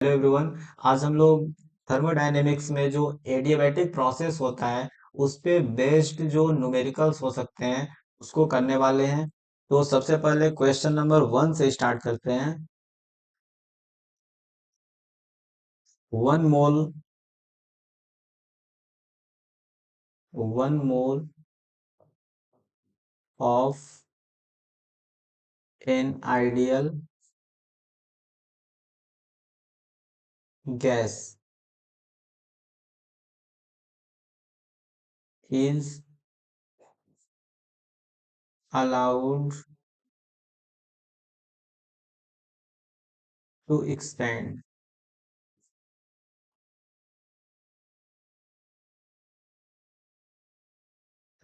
Hello everyone. आज हम लोग थर्मोडायनेमिक्स में जो एडियाबैटिक प्रोसेस होता है उस पे बेस्ड जो न्यूमेरिकल्स हो सकते हैं उसको करने वाले हैं। तो सबसे पहले क्वेश्चन नंबर 1 से स्टार्ट करते हैं। 1 mole 1 mole of an ideal gas is allowed to expand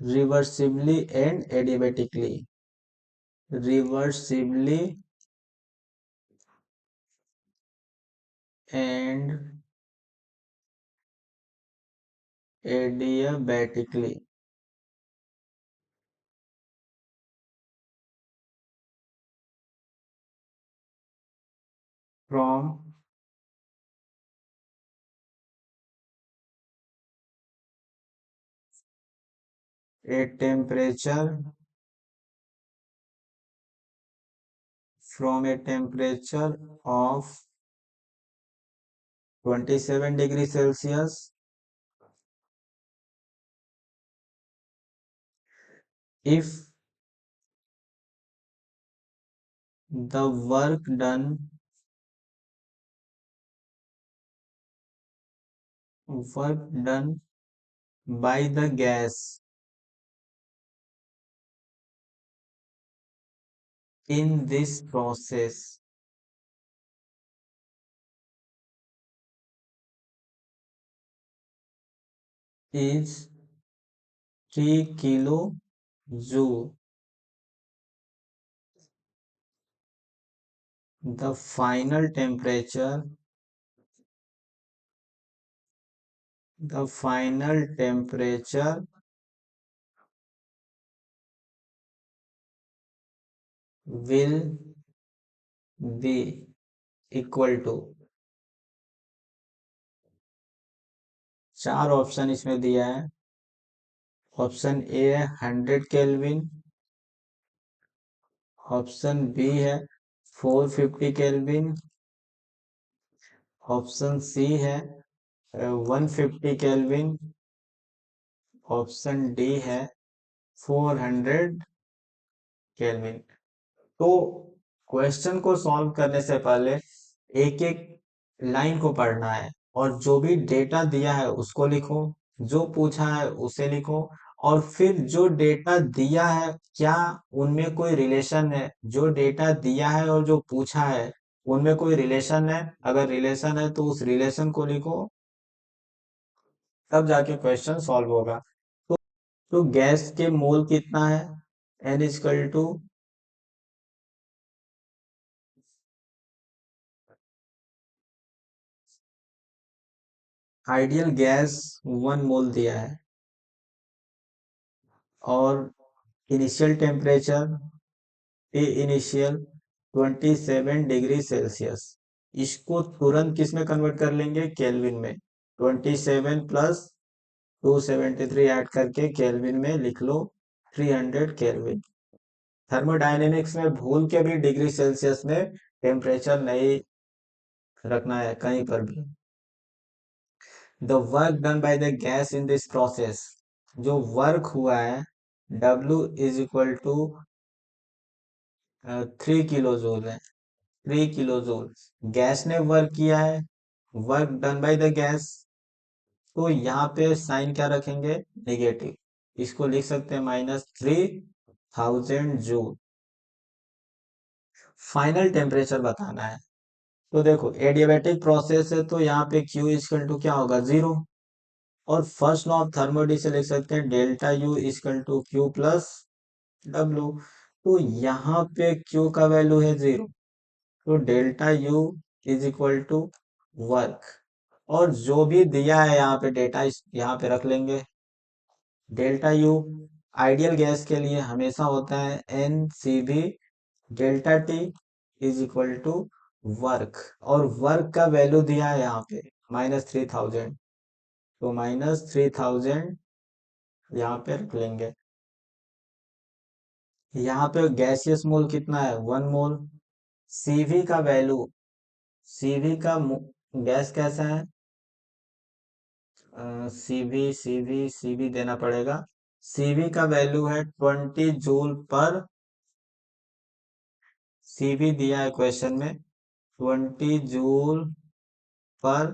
reversibly and adiabatically. Reversibly and adiabatically from a temperature of 27 degrees Celsius if the work done by the gas in this process is 3 kilojoule. The final temperature will be equal to, चार option इसमें दिया है। Option A है 100 kelvin, option B है 450 kelvin, option C है 150 kelvin, option D है 400 kelvin. तो question को सॉल्व करने से पहले एक एक लाइन को पढ़ना है और जो भी डेटा दिया है उसको लिखो, जो पूछा है उसे लिखो, और फिर जो डेटा दिया है क्या उनमें कोई रिलेशन है, जो डेटा दिया है और जो पूछा है उनमें कोई रिलेशन है, अगर रिलेशन है तो उस रिलेशन को लिखो, तब जाके क्वेश्चन सॉल्व होगा। तो गैस के मोल कितना है? N equal to ideal gas 1 mole दिया है, और initial temperature T initial 27 degree Celsius. इसको तुरंत किस में कन्वर्ट कर लेंगे? केल्विन में। 27 प्लस 273 ऐड करके केल्विन में लिख लो 300 केल्विन। थर्मोडायनेमिक्स में भूल के भी डिग्री सेल्सियस में टेम्परेचर नहीं रखना है कहीं पर भी। The work done by the gas in this process, जो वर्क हुआ है W is equal to 3 kilo joule है। 3 किलो जूल गैस ने वर्क किया है, work done by the gas. तो यहाँ पे साइन क्या रखेंगे? नेगेटिव। इसको लिख सकते हैं -3000 जूल। फाइनल टेम्परेचर बताना है। तो देखो एडियाबैटिक प्रोसेस है तो यहाँ पे Q इक्वल टू क्या होगा? 0। और फर्स्ट लॉ ऑफ थर्मोडी से लिख सकते हैं delta U equal to Q plus W। तो यहाँ पे Q का वैल्यू है 0, तो delta U is equal to work, और जो भी दिया है यहाँ पे डेटा इस यहाँ पे रख लेंगे। डेल्टा U आइडियल गैस के लिए हमेशा होता है NCV delta T is equal to work, और वर्क का वैल्यू दिया है यहाँ पे -3000, तो -3000 यहाँ पे रख लेंगे। यहाँ पे गैसियस मोल कितना है, 1 मोल। सीवी का वैल्यू, सीवी का गैस कैसा है, सीवी देना पड़ेगा। सीवी का वैल्यू है 20 जूल पर, सीवी दिया है क्वेश्चन में 20 जूल पर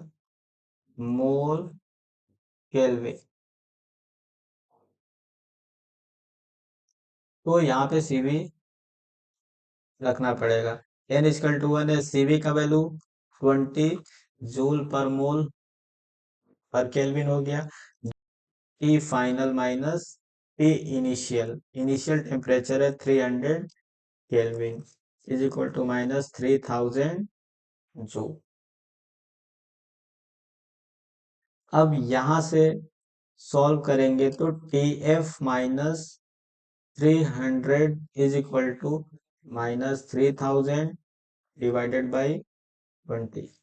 मोल केल्विन। तो यहाँ पे सीवी रखना पड़ेगा। n=1 है, सीवी का वैल्यू 20 जूल पर मोल पर केल्विन हो गया। T final minus T initial, initial temperature है 300 kelvin, is equal to -3000 joule. अब यहां से सॉल्व करेंगे तो TF-300 is equal to -3000 divided by 20।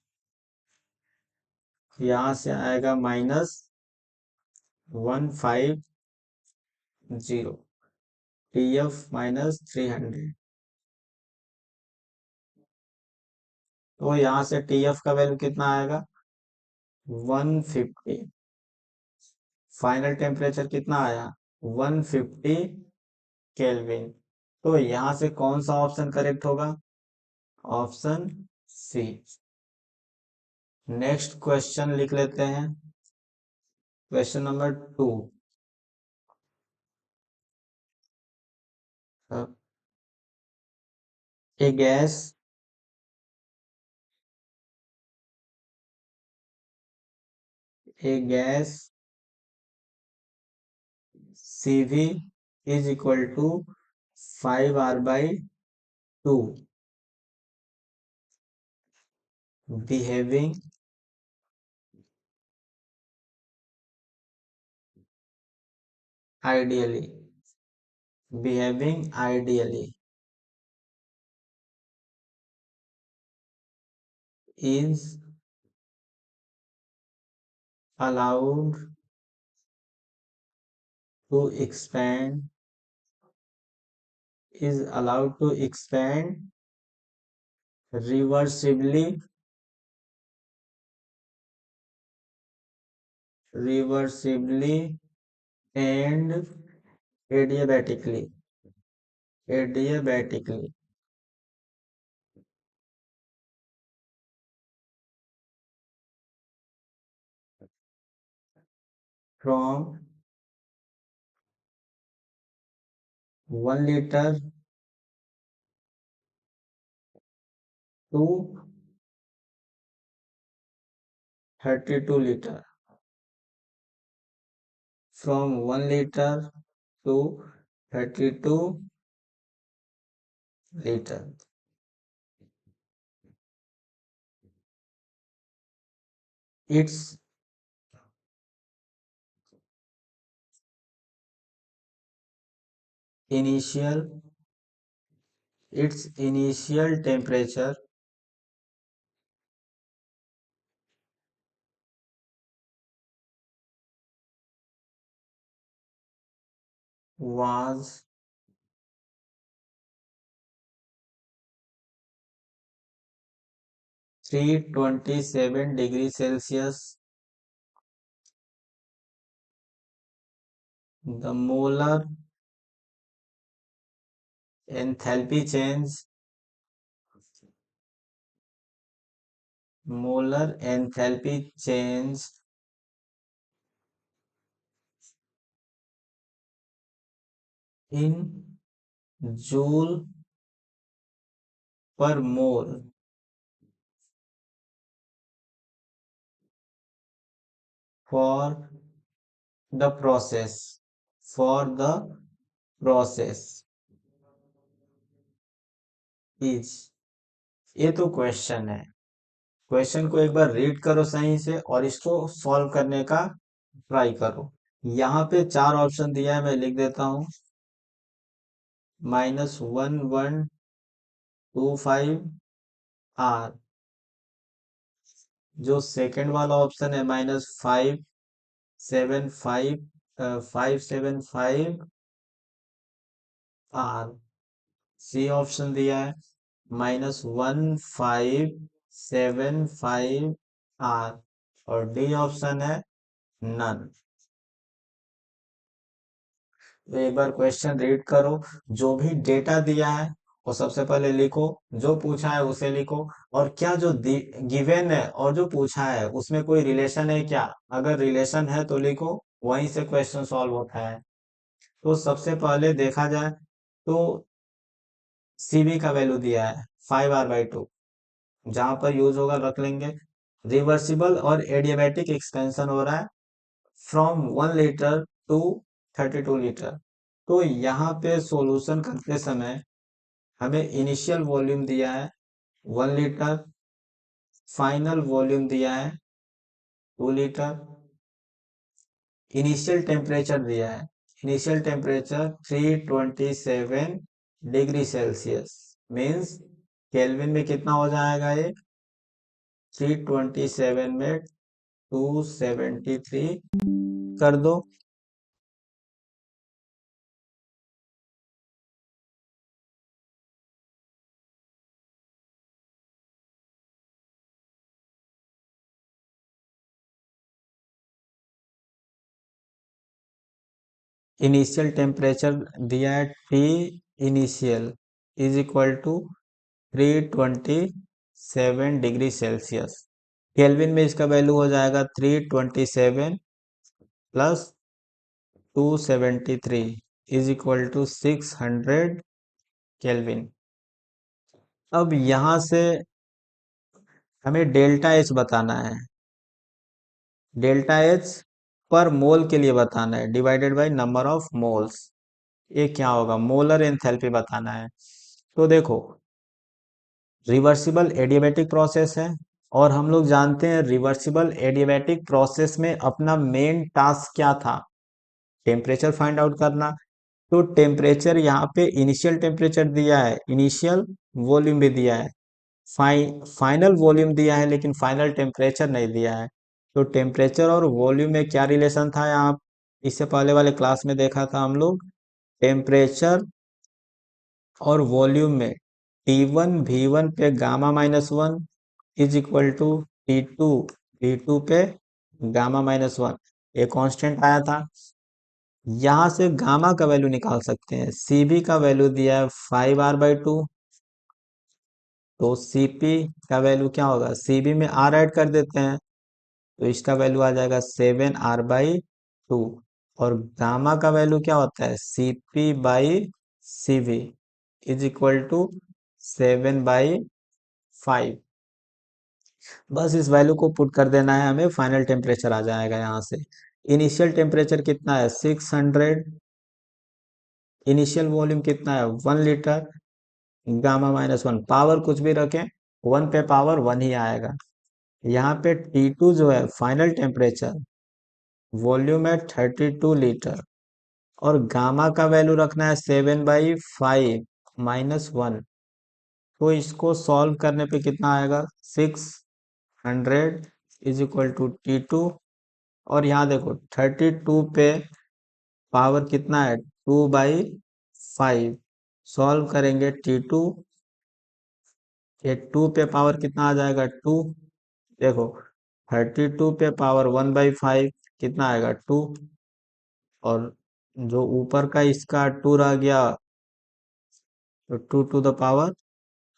यहां से आएगा -150 TF-300। तो यहां से TF का वैल्यू कितना आएगा, 150। फाइनल टेम्परेचर कितना आया, 150 केल्विन। तो यहां से कौन सा ऑप्शन करेक्ट होगा, ऑप्शन सी। नेक्स्ट क्वेश्चन लिख लेते हैं, question number 2। A gas CV is equal to 5R/2, behaving ideally, behaving ideally is allowed to expand, is allowed to expand reversibly, and adiabatically, adiabatically from 1 liter to 32 liter, from 1 liter to 32 liter. Its initial, temperature was 327 degrees Celsius. The molar enthalpy change, molar enthalpy change in joule per mole for the process, for the process is, ये तो question है। Question को एक बार read करो सही से और इसको सॉल्व करने का ट्राई करो। यहाँ पे 4 ऑप्शन दिया है, मैं लिख देता हूँ। -1125 आर। जो सेकंड वाला ऑप्शन है -575 आर। सी ऑप्शन दिया है -1575 आर। और डी ऑप्शन है नन। तो एक बार क्वेश्चन रीड करो। जो भी डेटा दिया है वो सबसे पहले लिखो, जो पूछा है उसे लिखो, और क्या जो गिवन है और जो पूछा है उसमें कोई रिलेशन है क्या। अगर रिलेशन है तो लिखो, वहीं से क्वेश्चन सॉल्व होता है। तो सबसे पहले देखा जाए तो सीबी का वैल्यू दिया है 5r/2। जहां पर यूज होगा रख लेंगे। रिवर्सिबल और एडियाबैटिक एक्सपेंशन हो रहा है फ्रॉम 1 लीटर टू 32 लीटर। तो यहाँ पे सॉल्यूशन करते समय हमें इनिशियल वॉल्यूम दिया है 1 लीटर, फाइनल वॉल्यूम दिया है 2 लीटर, इनिशियल टेम्परेचर दिया है, initial temperature 327 degree Celsius. Means kelvin में कितना हो जाएगा ये, 327 में 273 कर दो। इनिशियल टेम्परेचर दिया है T initial is equal to 327 degree Celsius. Kelvin में इसका वैल्यू हो जाएगा 327 plus 273 is equal to 600 kelvin. अब यहां से हमें डेल्टा एच बताना है। डेल्टा एच पर मोल के लिए बताना है, divided by number of moles. ये क्या होगा, मोलर एंथैल्पी बताना है। तो देखो, रिवर्सिबल एडियाबैटिक प्रोसेस है, और हम लोग जानते हैं रिवर्सिबल एडियाबैटिक प्रोसेस में अपना मेन टास्क क्या था, टेम्परेचर फाइंड आउट करना। तो टेम्परेचर यहाँ पे इनिशियल टेम्परेचर दिया है, इनिशियल वॉल्यूम भी दिया है, फाइनल वॉल्यूम दिया है, लेकिन फाइनल टेम्परेचर नहीं दिया है। तो टेम्परेचर और वॉल्यूम में क्या रिलेशन था यहाँ, इससे पहले वाले क्लास में देखा था हम लोग। टेम्परेचर और वॉल्यूम में T1 V1 पे गामा-1 is equal to T2 V2 पे गामा-1। एक कांस्टेंट आया था। यहां से गामा का वैल्यू निकाल सकते हैं। सीबी का वैल्यू दिया है 5r/2। तो सीपी का वैल्यू क्या होगा, सीबी में आर ऐड कर देते हैं, तो इसका वैल्यू आ जाएगा 7r/2। और गामा का वैल्यू क्या होता है, CP/CV इज इक्वल टू 7/5। बस इस वैल्यू को पुट कर देना है हमें, फाइनल टेम्परेचर आ जाएगा यहाँ से। इनिशियल टेम्परेचर कितना है 600, इनिशियल वॉल्यूम कितना है 1 लीटर, गामा-1, पावर कुछ भी रखें 1 पे पावर 1 ही आएगा। यहाँ पे T2 जो है फाइनल टेम्परेचर, वॉल्यूम है 32 लीटर, और गामा का वैल्यू रखना है 7/5 - 1। तो इसको सॉल्व करने पे कितना आएगा, 600 इज इक्वल टू T2। और यहाँ देखो 32 पे पावर कितना है 2/5। सॉल्व करेंगे T2, ये 2 पे पावर कितना आ जाएगा 2। देखो 32 पे पावर 1/5 कितना आएगा 2। और जो ऊपर का इसका 2 रह गया, तो 2 टू द पावर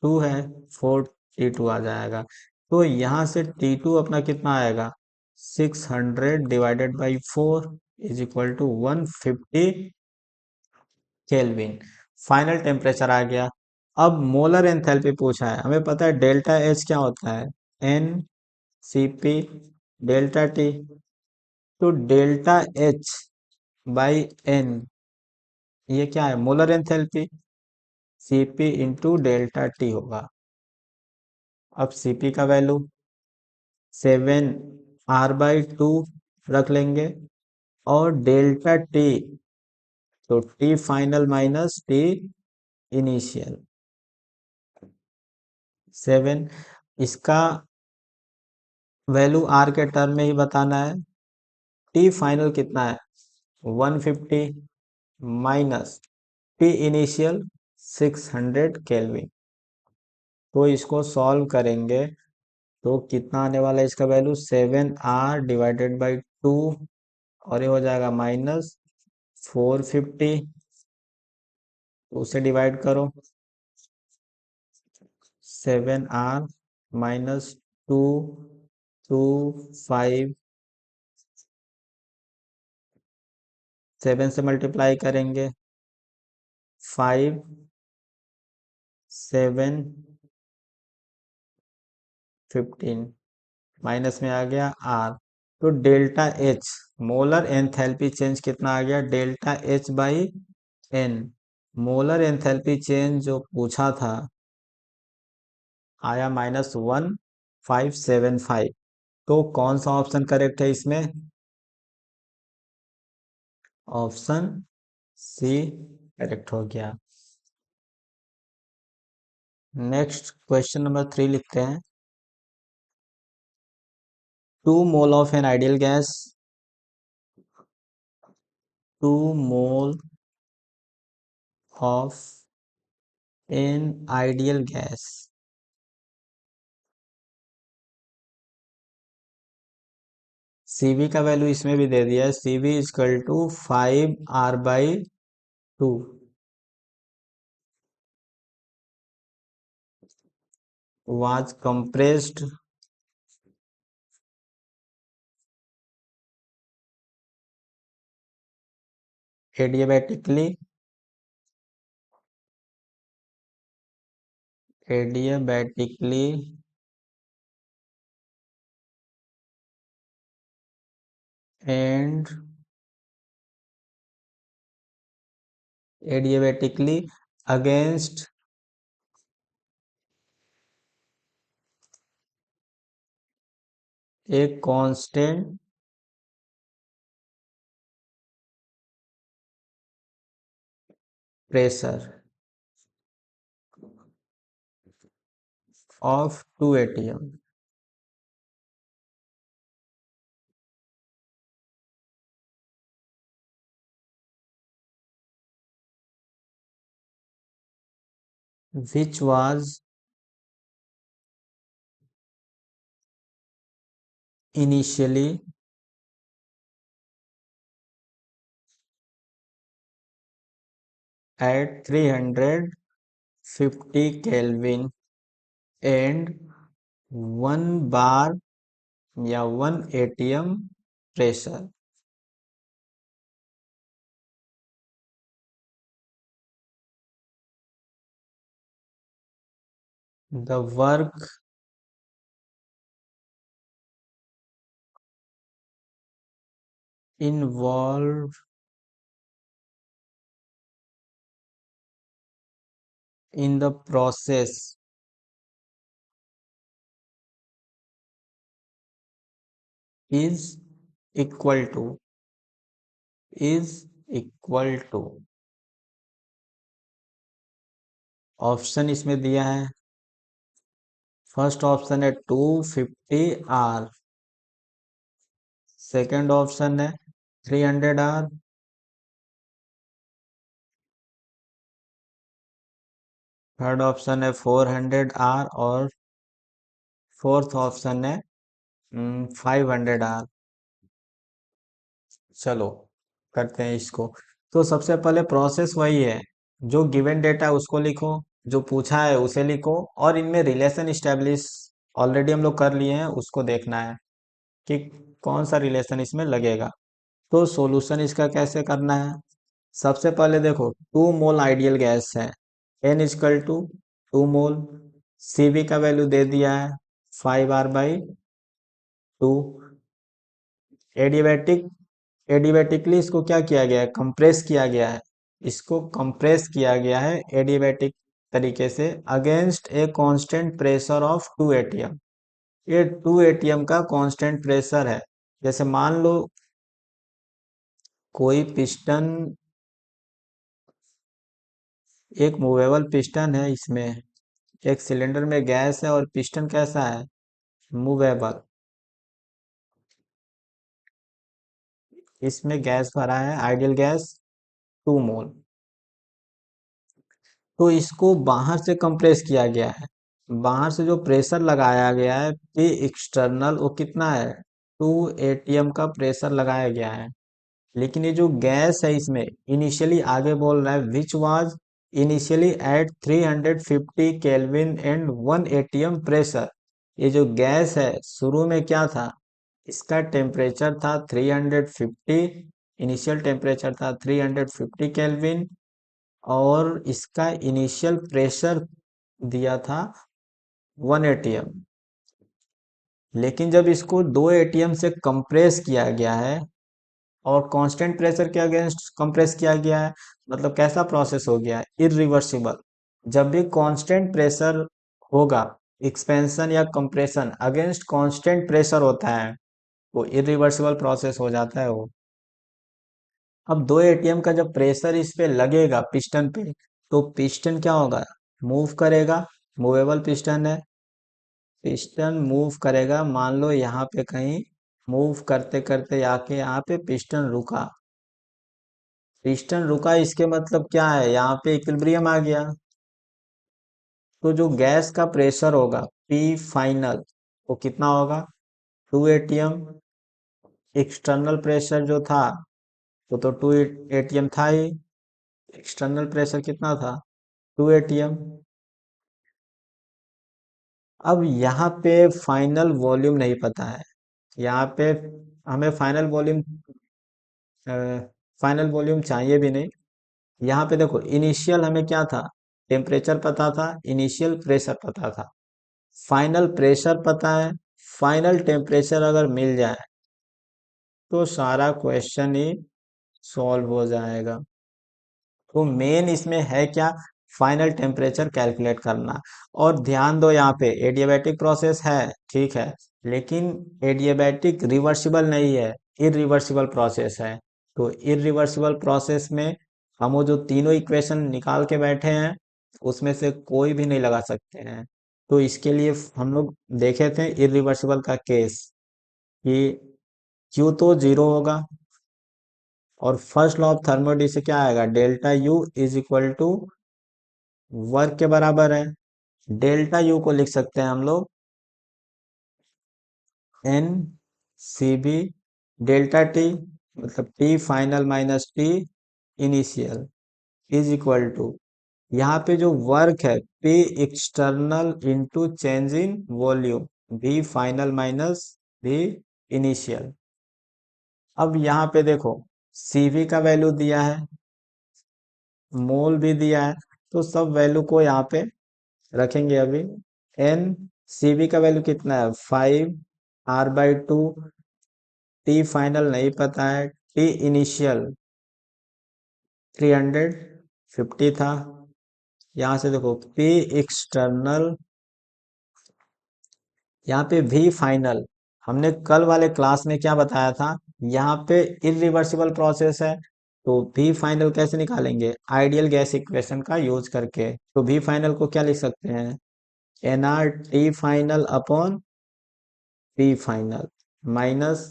2 है, 4 T2 आ जाएगा। तो यहाँ से T2 अपना कितना आएगा, 600/4 is equal to 150 kelvin. Final temperature आ गया। अब मोलर एंथैल्पी पूछा है, हमें पता है डेल्टा एच क्या होता है, NCP डेल्टा टी। तो डेल्टा एच बाई एन, ये क्या है, molar enthalpy, CP into delta T होगा। अब CP का वैल्यू 7r/2 रख लेंगे, और डेल्टा टी, तो T final minus T initial, 7, इसका वैल्यू आर के टर्म में ही बताना है। टी फाइनल कितना है 150 माइनस टी इनिशियल 600 केल्विन। तो इसको सॉल्व करेंगे तो कितना आने वाला है इसका वैल्यू 7R/2 और ये हो जाएगा -450। तो उसे डिवाइड करो 7R-2 7 से मल्टीप्लाई करेंगे 5 7 15 माइनस में आ गया आर। तो delta H molar enthalpy change कितना आ गया delta H by n. Molar enthalpy change जो पूछा था आया -1575। तो कौन सा ऑप्शन करेक्ट है इसमें ऑप्शन सी करेक्ट हो गया। नेक्स्ट क्वेश्चन नंबर 3 लिखते हैं 2 mole of an ideal gas 2 mole of an ideal gas Cv का वैल्यू इसमें भी दे दिया है Cv equal to 5R/2 was compressed adiabatically and adiabatically against a constant pressure of 2 atm which was initially at 350 Kelvin and 1 bar या 1 atm pressure. The work involved in the process is equal to is equal to option इसमें दिया है first option है 250R second option है 300R third option है 400R और fourth option है 500R। चलो करते हैं इसको। तो सबसे पहले प्रोसेस वही है जो गिवन डेटा है उसको लिखो जो पूछा है उसे लिखो और इनमें रिलेशन स्टैब्लिश ऑलरेडी हम लोग कर लिए हैं उसको देखना है कि कौन सा रिलेशन इसमें लगेगा। तो सॉल्यूशन इसका कैसे करना है सबसे पहले देखो 2 मोल आइडियल गैस है n equal to 2 mole Cv का वैल्यू दे दिया है 5R/2 एडियाबैटिक एडियाबैटिकली इसको क्या किया गया है कंप्रेस किया गया है इसको कंप्रेस किया गया है एडियाबैटिक तरीके से against a constant pressure of 2 atm। ये 2 atm का कांस्टेंट प्रेशर है। जैसे मान लो कोई पिस्टन एक मूवेबल पिस्टन है इसमें एक सिलेंडर में गैस है और पिस्टन कैसा है, मूवेबल। इसमें गैस भरा है, आइडियल गैस 2 मोल। तो इसको बाहर से कंप्रेस किया गया है, बाहर से जो प्रेशर लगाया गया है पे एक्सटर्नल, वो कितना है, 2 atm का प्रेशर लगाया गया है। लेकिन ये जो गैस है इसमें इनिशियली आगे बोल रहा है which was initially at 350 kelvin and 1 atm pressure. ये जो गैस है शुरू में क्या था, इसका टेम्परेचर था 350, इनिशियल टेम्परेचर था 350 केल्विन, और इसका इनिशियल प्रेशर दिया था 1 atm। लेकिन जब इसको 2 atm से कंप्रेस किया गया है और कांस्टेंट प्रेशर के अगेंस्ट कंप्रेस किया गया है, मतलब कैसा प्रोसेस हो गया है, इरिवर्सिबल। जब भी कांस्टेंट प्रेशर होगा, एक्सपेंशन या कंप्रेशन अगेंस्ट कांस्टेंट प्रेशर होता है, वो इरिवर्सिबल प्रोसेस हो जाता है वो। अब 2 atm का जब प्रेशर इस पे लगेगा पिस्टन पे, तो पिस्टन क्या होगा, मूव करेगा, मूवेबल पिस्टन है, पिस्टन मूव करेगा। मान लो यहाँ पे कहीं मूव करते करते आके यहाँ पे पिस्टन रुका, पिस्टन रुका इसके मतलब क्या है, यहाँ पे इक्विलिब्रियम आ गया। तो जो गैस का प्रेशर होगा पी फाइनल, वो कितना होगा, 2 atm। एक्सटर्नल प्रेशर जो था वो तो 2 atm था ही, एक्सटर्नल प्रेशर कितना था, 2 atm। अब यहाँ पे फाइनल वॉल्यूम नहीं पता है, यहाँ पे हमें फाइनल वॉल्यूम चाहिए भी नहीं। यहाँ पे देखो इनिशियल हमें क्या था, टेम्परेचर पता था, इनिशियल प्रेशर पता था, फाइनल प्रेशर पता है। फाइनल टेम्परेचर अगर मिल जाए तो सारा क्वेश्चन ही सॉल्व हो जाएगा। तो मेन इसमें है क्या, फाइनल टेम्परेचर कैलकुलेट करना। और ध्यान दो यहाँ पे एडियाबैटिक प्रोसेस है, ठीक है, लेकिन एडियाबैटिक रिवर्सिबल नहीं है, इरिवर्सिबल प्रोसेस है। तो इरिवर्सिबल प्रोसेस में हम वो जो तीनों इक्वेशन निकाल के बैठे हैं उसमें से कोई भी नहीं लगा सकते हैं। तो इसके लिए हम लोग देखे थे इरिवर्सिबल का केस, कि क्यू तो जीरो होगा, और फर्स्ट लॉ ऑफ थर्मोडी से क्या आएगा, delta U is equal to work के बराबर है। डेल्टा यू को लिख सकते हैं हम लोग n C v delta T, मतलब T final minus T initial, is equal to, यहाँ पे जो वर्क है P external into change in volume, V final minus V initial. अब यहाँ पे देखो सीवी का वैल्यू दिया है, मोल भी दिया है, तो सब वैल्यू को यहाँ पे रखेंगे अभी। एन सीवी का वैल्यू कितना है 5, R/2, टी फाइनल नहीं पता है, टी इनिशियल 350 था। यहाँ से देखो पी एक्सटर्नल, यहाँ पे वी फाइनल, हमने कल वाले क्लास में क्या बताया था, यहाँ पे इरिवर्सिबल प्रोसेस है। तो वी फाइनल कैसे निकालेंगे, आइडियल गैस इक्वेशन का यूज करके। तो वी फाइनल को क्या लिख सकते हैं, n R T final upon P final minus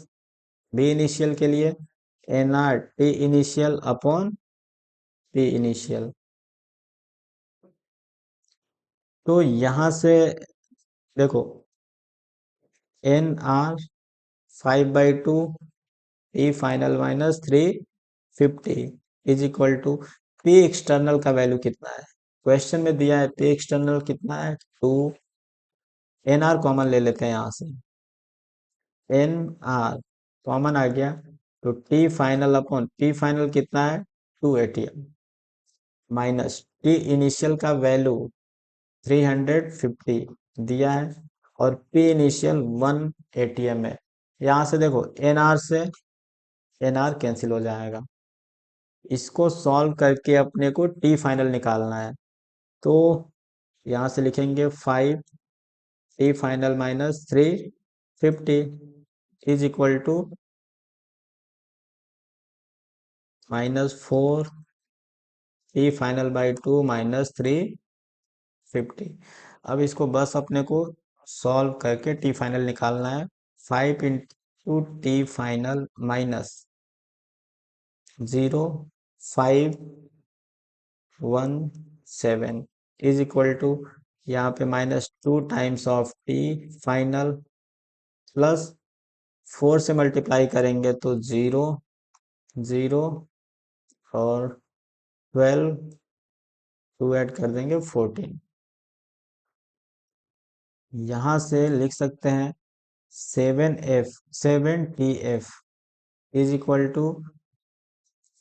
V initial के लिए n R T initial upon P initial. तो यहां से देखो n R 5/2 P final minus 350 is equal to P external का वैल्यू कितना है, क्वेश्चन में दिया है पी एक्सटर्नल कितना है 2, एन आर कॉमन ले लेते हैं यहाँ से, एन आर कॉमन आ गया, तो T final upon P final कितना है 2 atm माइनस टी इनिशियल का वैल्यू 350 दिया है, और पी इनिशियल 1 atm है। यहाँ से देखो एनआर से एनआर कैंसिल हो जाएगा, इसको सॉल्व करके अपने को टी फाइनल निकालना है। तो यहाँ से लिखेंगे 5 T final minus 350 is equal to -4 T final by 2 minus 350। अब इसको बस अपने को सॉल्व करके टी फाइनल निकालना है। 5 × T final minus 0.517 is equal to, यहाँ पे -2 ऑफ टी फाइनल प्लस 4 से मल्टीप्लाई करेंगे तो 0 0 और 12, 2 ऐड कर देंगे 14। यहाँ से लिख सकते हैं 7T F is equal to,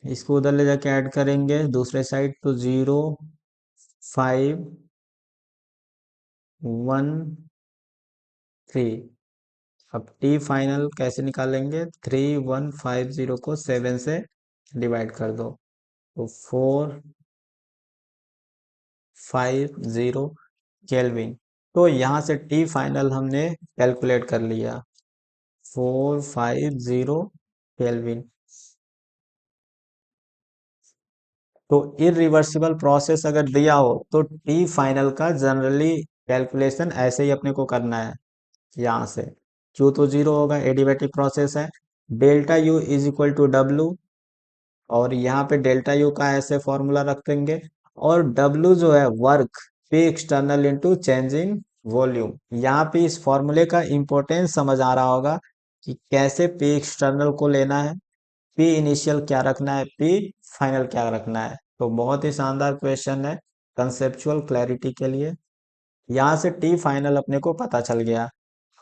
इसको उधर ले जाके ऐड करेंगे दूसरे साइड तो 0.513। अब टी फाइनल कैसे निकालेंगे, 3150 को 7 से डिवाइड कर दो तो 450 केल्विन। तो यहाँ से टी फाइनल हमने कैलकुलेट कर लिया 450 केल्विन। तो इरिवर्सिबल प्रोसेस अगर दिया हो तो टी फाइनल का जनरली कैलकुलेशन ऐसे ही अपने को करना है। यहाँ से Q तो 0 होगा, एडिवेटिव प्रोसेस है, delta U is equal to W, और यहाँ पे डेल्टा U का ऐसे फॉर्मूला रख देंगे, और W जो है work P external into change in volume. यहाँ पे इस फॉर्मूले का इंपॉर्टेंस समझ आ रहा होगा कि कैसे P एक्सटर्नल को लेना है, P इनिशियल क्या रखना है, P फाइनल क्या रखना है। तो बहुत ही शानदार क्वेश्चन है कंसेप्चुअल क्लैरिटी के लिए। यहाँ से T फाइनल अपने को पता चल गया।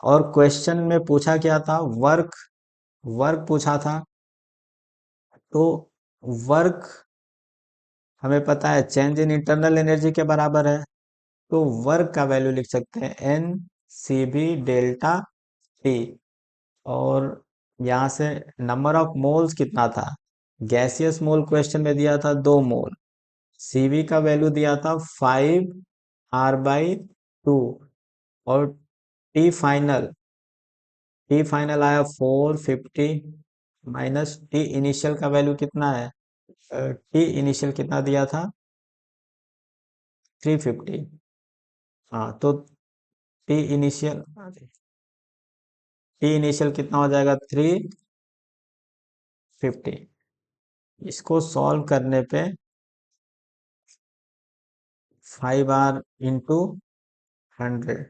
और क्वेश्चन में पूछा क्या था, वर्क वर्क पूछा था। तो वर्क हमें पता है चेंज इन इंटरनल एनर्जी के बराबर है, तो वर्क का वैल्यू लिख सकते हैं NCV डेल्टा टी। और यहाँ से नंबर ऑफ मोल्स कितना था, गैसियस मोल क्वेश्चन में दिया था 2 मोल, CV का वैल्यू दिया था 5R/2, और टी फाइनल आया 450 माइनस टी इनिशियल का वैल्यू कितना है, टी इनिशियल कितना दिया था 350। हाँ तो टी इनिशियल कितना हो जाएगा 350। इसको सॉल्व करने पे 5R × 100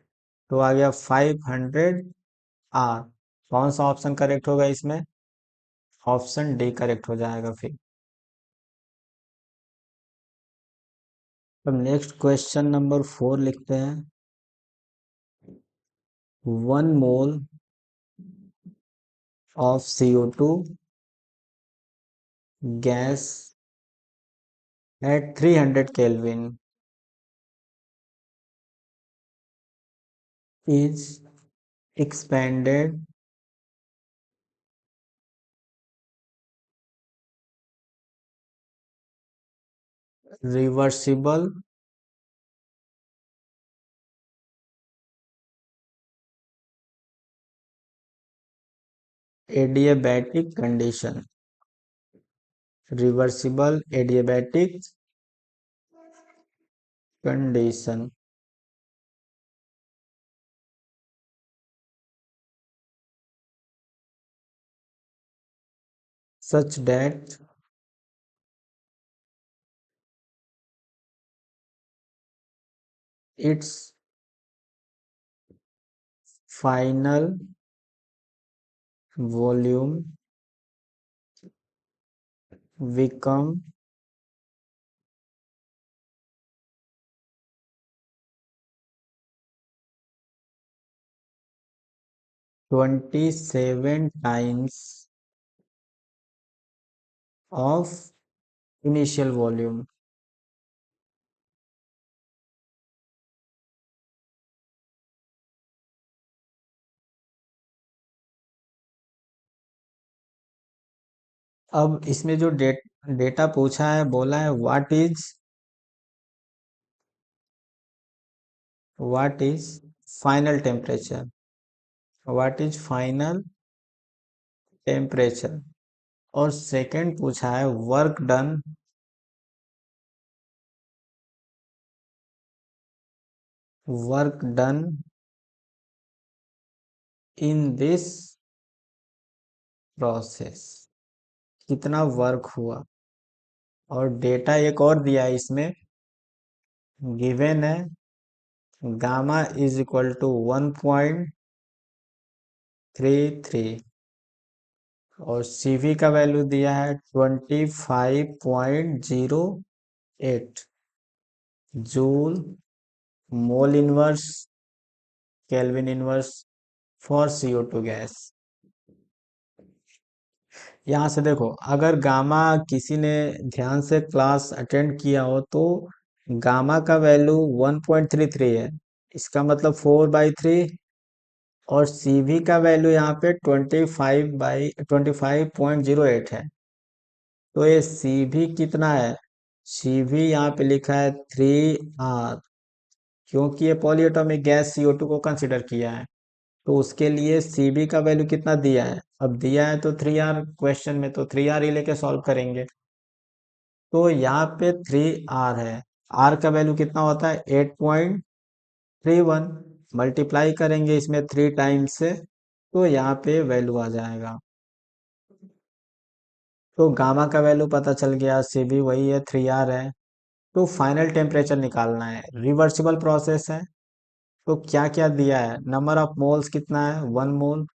तो आ गया 500R। कौन सा ऑप्शन करेक्ट होगा इसमें, ऑप्शन डी करेक्ट हो जाएगा फिर। अब नेक्स्ट क्वेश्चन नंबर 4 लिखते हैं। 1 मोल of CO2 gas at 300 Kelvin is expanded reversible adiabatic condition, reversible adiabatic condition such that its final volume become 27 times of initial volume। अब इसमें जो डेटा पूछा है, बोला है what is final temperature, what is final temperature, और second पूछा है work done, work done in this process, कितना वर्क हुआ। और डेटा एक और दिया है इसमें, गिवन है गामा इज इक्वल टू 1.33 और सीवी का वैल्यू दिया है 25.08 joule mole inverse kelvin inverse for CO2 gas. यहाँ से देखो, अगर गामा किसी ने ध्यान से क्लास अटेंड किया हो तो गामा का वैल्यू 1.33 है, इसका मतलब 4/3। और सीवी का वैल्यू यहाँ पे 25/25.08 है। तो ये सीवी कितना है, सीवी यहाँ पे लिखा है 3R, क्योंकि ये पॉलीएटॉमिक गैस CO2 को कंसिडर किया है। तो उसके लिए सीबी का वैल्यू कितना दिया है, अब दिया है तो 3R क्वेश्चन में, तो 3R ही लेके सॉल्व करेंगे। तो यहाँ पे 3R है, R का वैल्यू कितना होता है 8.31, मल्टीप्लाई करेंगे इसमें 3 टाइम्स से, तो यहाँ पे वैल्यू आ जाएगा। तो गामा का वैल्यू पता चल गया, सीबी वही है 3R है। तो फाइनल टेम्परेचर निकालना है, रिवर्सिबल प्रोसेस है। तो क्या क्या दिया है, नंबर ऑफ मोल्स कितना है 1 मोल,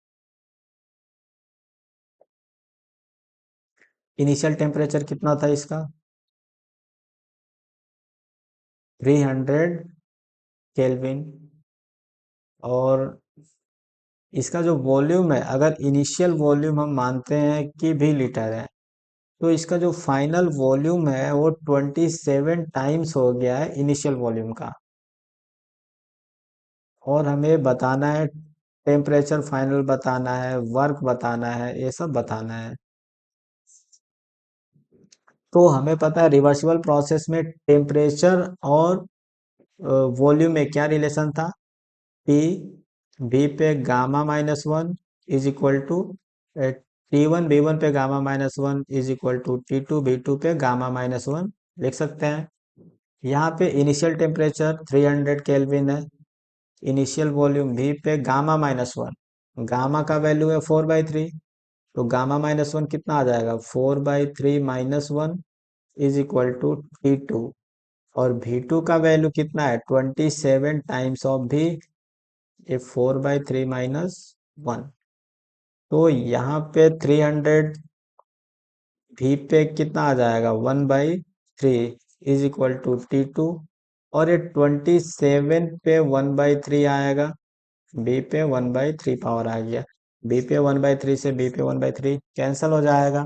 इनिशियल टेम्परेचर कितना था इसका 300 केल्विन, और इसका जो वॉल्यूम है, अगर इनिशियल वॉल्यूम हम मानते हैं कि भी लीटर है, तो इसका जो फाइनल वॉल्यूम है वो 27 टाइम्स हो गया है इनिशियल वॉल्यूम का। और हमें बताना है टेम्परेचर फाइनल बताना है, वर्क बताना है, ये सब बताना है। तो हमें पता है रिवर्सिबल प्रोसेस में टेम्परेचर और वॉल्यूम में क्या रिलेशन था, T V पे गामा-1 is equal to T1 V1 पे गामा-1 is equal to T2 V2 पे गामा-1 लिख सकते हैं। यहाँ पे इनिशियल टेम्परेचर 300 केल्विन है, इनिशियल वॉल्यूम V पे गामा-1, गामा का वैल्यू है 4/3, तो गामा-1 कितना आ जाएगा 4/3 - 1 इज इक्वल टू T2। और V2 का वैल्यू कितना है 27 टाइम्स ऑफ V, ये 4/3 - 1। तो यहाँ पे 300 भी पे कितना आ जाएगा 1/3 इज इक्वल टू T2, और ये 27 पे 1/3 आएगा, बी पे 1/3 पावर आ गया, बी पे 1/3 से बी पे 1/3 कैंसिल हो जाएगा।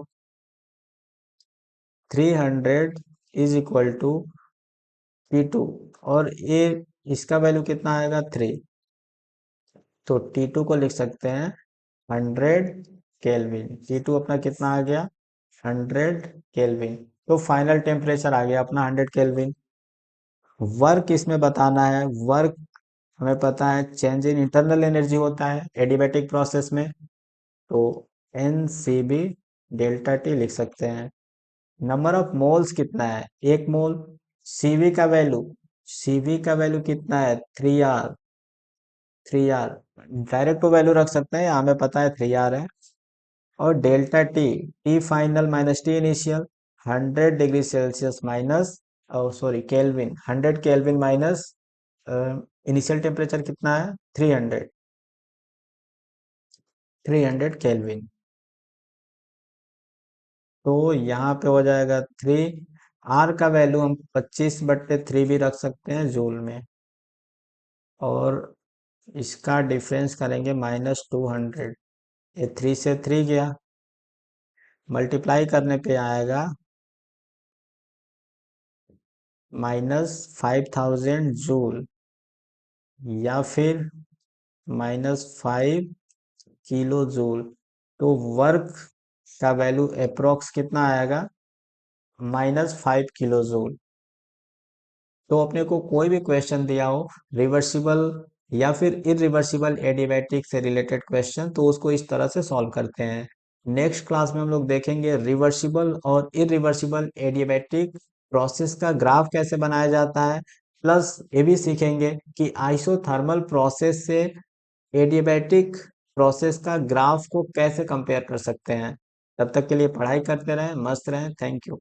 300 इज इक्वल टू T2, और ये इसका वैल्यू कितना आएगा 3, तो T2 को लिख सकते हैं 100 केल्विन। T2 अपना कितना आ गया 100 केल्विन। तो फाइनल टेम्परेचर आ गया अपना 100 केल्विन। वर्क इसमें बताना है, वर्क हमें पता है चेंज इन इंटरनल एनर्जी होता है एडियाबैटिक प्रोसेस में, तो NCB डेल्टा टी लिख सकते हैं। नंबर ऑफ मोल्स कितना है 1 मोल, सीवी का वैल्यू, सीवी का वैल्यू कितना है 3R, 3R डायरेक्ट तो वैल्यू रख सकते हैं, हमें पता है 3R है। और delta T, T final minus T initial, 100 degree Celsius minus, sorry kelvin, 100 kelvin minus initial temperature कितना है 300 केल्विन। तो यहाँ पे हो जाएगा 3। R का वैल्यू हम 25/3 भी रख सकते हैं जूल में, और इसका डिफरेंस करेंगे -200, ये 3 से 3 गया, मल्टीप्लाई करने पे आएगा -5000 जूल, या फिर -5 किलो जूल। तो वर्क का वैल्यू अप्रोक्स कितना आएगा -5 किलो जूल। तो अपने को कोई भी क्वेश्चन दिया हो रिवर्सिबल या फिर इरिवर्सिबल एडियाबैटिक से रिलेटेड क्वेश्चन, तो उसको इस तरह से सॉल्व करते हैं। नेक्स्ट क्लास में हम लोग देखेंगे रिवर्सिबल और इरिवर्सिबल एडियाबैटिक प्रोसेस का ग्राफ कैसे बनाया जाता है, प्लस ये भी सीखेंगे कि आइसोथर्मल प्रोसेस से एडियाबैटिक प्रोसेस का ग्राफ को कैसे कंपेयर कर सकते हैं। तब तक के लिए पढ़ाई करते रहें, मस्त रहें। Thank you.